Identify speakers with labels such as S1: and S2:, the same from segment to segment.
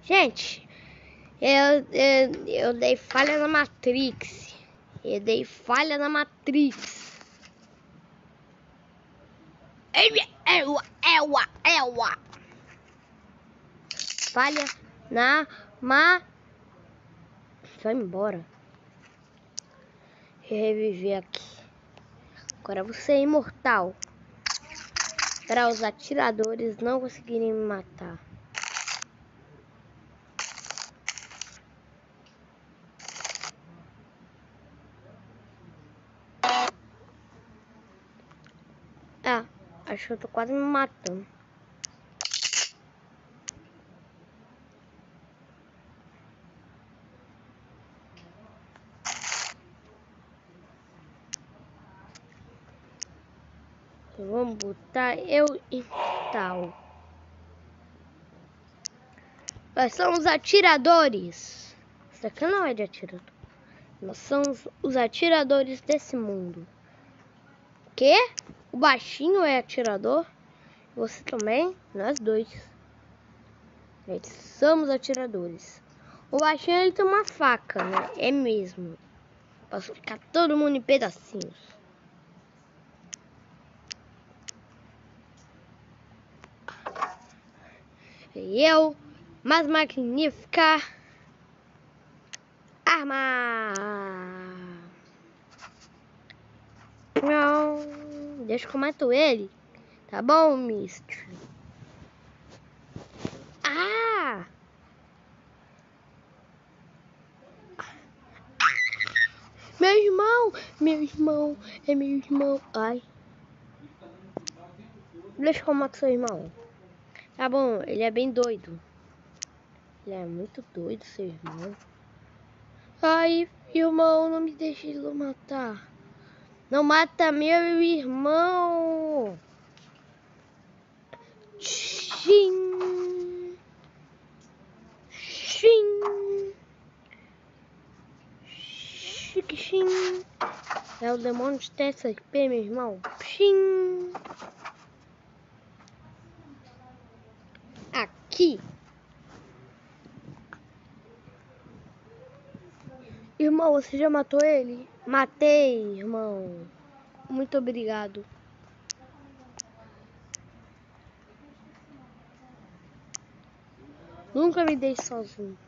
S1: Gente, eu dei falha na Matrix. Eu dei falha na Matrix. Ewa. Falha na Vai embora. Reviver aqui. Agora você é imortal. Para os atiradores não conseguirem me matar. Ah, acho que eu tô quase me matando. Vamos botar eu e tal. Nós somos atiradores. Isso aqui não é de atirador. Nós somos os atiradores desse mundo. Que? O baixinho é atirador? Você também? Nós dois. Nós somos atiradores. O baixinho ele tem uma faca, né? É mesmo. Pra ficar todo mundo em pedacinhos. E eu, mais magnífica arma. Não, deixa que eu mato ele. Tá bom, mister? Ah! Meu irmão, é meu irmão. Ai. Deixa que eu mato seu irmão. Tá bom, ele é bem doido. Ele é muito doido, seu irmão. Ai, irmão, não me deixe ele matar. Não mata meu irmão. Xim. Xim. É o demônio de TSP, meu irmão. Xim. Aqui. Irmão, você já matou ele? Matei, irmão. Muito obrigado. Nunca me deixe sozinho.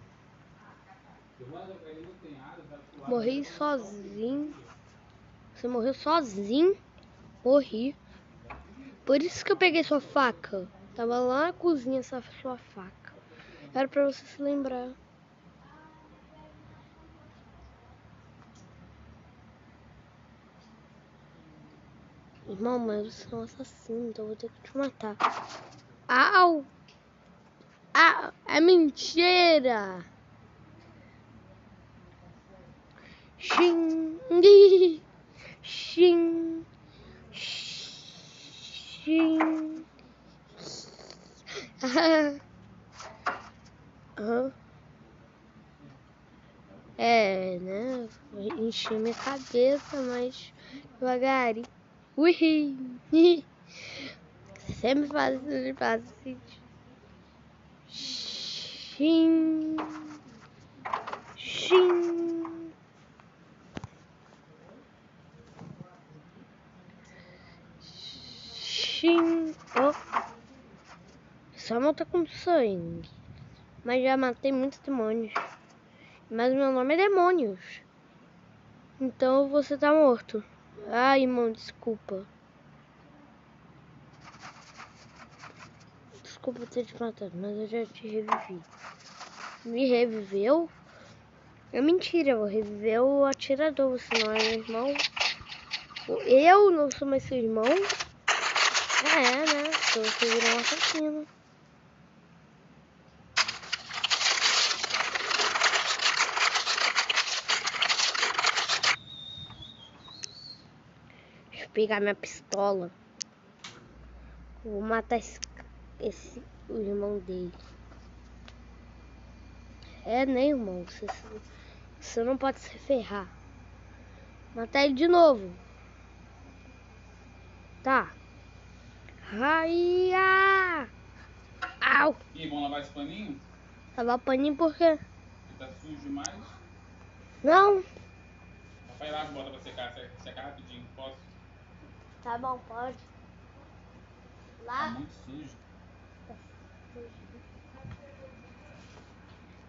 S1: Morri sozinho. Você morreu sozinho? Morri. Por isso que eu peguei sua faca. Tava lá na cozinha essa sua faca. Era pra você se lembrar. Irmão, mas você é um assassino, então eu vou ter que te matar. Au! Ah, é mentira! Xing! Xing! Xing! É, né? Enchi minha cabeça, mas devagarinho. Ui! Sempre faz assim. Xim. Xim. Xim. Oh. Só não tá com sangue. Mas já matei muitos demônios. Mas meu nome é Demônios. Então você tá morto. Ai, irmão, desculpa. Desculpa ter te matado, mas eu já te revivi. Me reviveu? É mentira, eu vou reviver o atirador. Você não é meu irmão. Eu não sou mais seu irmão. É, né? Então você virou um assassino. Deixa eu pegar minha pistola. Vou matar o irmão dele. É, né, irmão? Você não pode se ferrar. Matar ele de novo. Tá. Raia! Au!
S2: E vamos lavar esse paninho?
S1: Lavar o paninho porque...
S2: Tá sujo demais?
S1: Não.
S2: Vai lá, bota pra secar rapidinho, posso?
S1: Tá bom, pode.
S2: Tá
S1: Lá.
S2: muito sujo.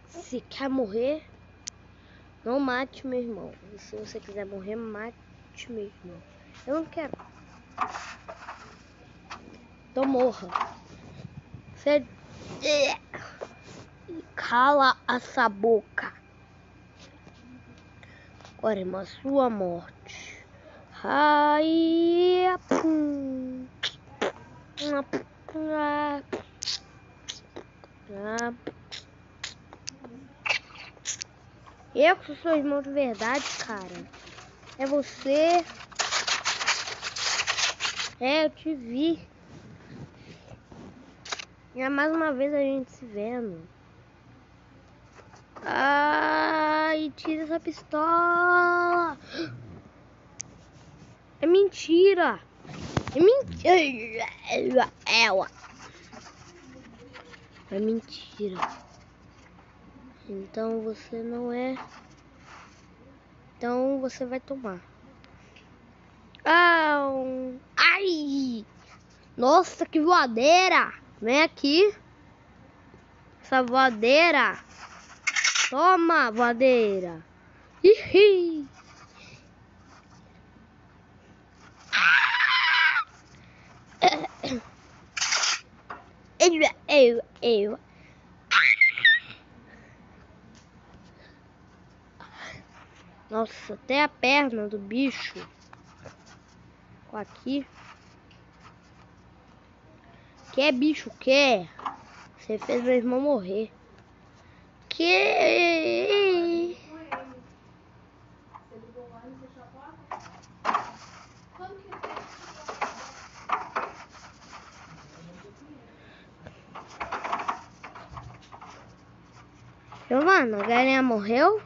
S1: Se quer morrer, não mate meu irmão. E se você quiser morrer, mate meu irmão. Eu não quero. Então morra. Você... Cala essa boca. Agora, irmã, sua morte. Ai, pum. Eu que sou seu irmão de verdade, cara. É você. É, eu te vi. E é mais uma vez a gente se vendo. Ai, tira essa pistola. É mentira. É mentira. É mentira. Então você não é. Então você vai tomar. Ai! Nossa, que voadeira! Vem aqui. Essa voadeira. Toma, voadeira. Ih! Eu. Nossa, até a perna do bicho. Aqui. Que bicho, que? Você fez meu irmão morrer. Que? Giovana, a galinha morreu?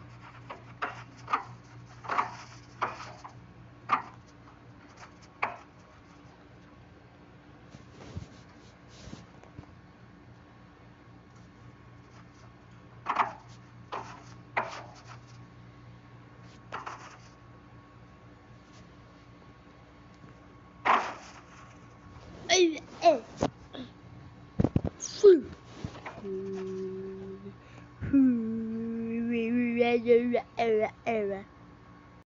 S1: Ai,